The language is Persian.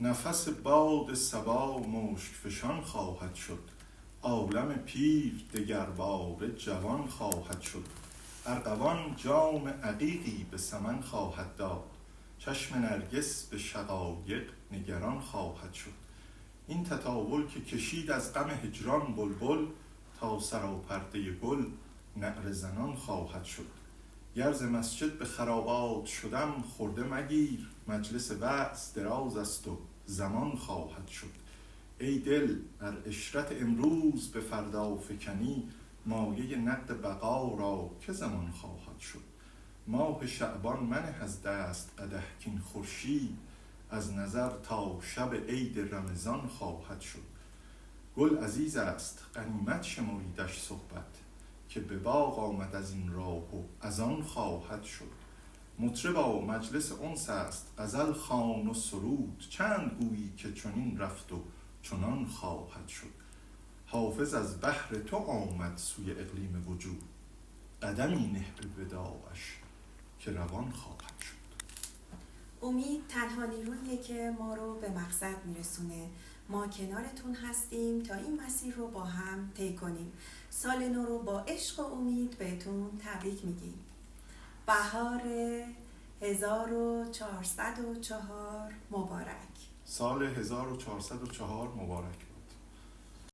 نفس باد صبا مشک فشان خواهد شد، عالم پیر دگرباره جوان خواهد شد. ارغوان جام عقیقی به سمن خواهد داد، چشم نرگس به شقایق نگران خواهد شد. این تطاول که کشید از غم هجران بلبل، تا سراپرده گل نعره زنان خواهد شد. گر ز مسجد به خرابات شدم خرده مگیر، مجلس وعظ دراز است و زمان خواهد شد. ای دل ار عشرت امروز به فردا فکنی، مایه نقد بقا را که زمان خواهد شد. ماه شعبان منه از دست قدح کین خورشید، از نظر تا شب عید رمضان خواهد شد. گل عزیز است غنیمت شمریدش صحبت، که به باغ آمد از این راه و از آن خواهد شد. مطربا مجلس انس است غزل خوان و سرود، چند گویی که چنین رفت و چنان خواهد شد. حافظ از بهر تو آمد سوی اقلیم وجود، قدمی نه به وداعش که روان خواهد شد. امید تنها نیروییه که ما رو به مقصد میرسونه. ما کنارتون هستیم تا این مسیر رو با هم طی کنیم. سال نو رو با عشق و امید بهتون تبریک میگیم. بهار 1404 مبارک. سال 1404 مبارک.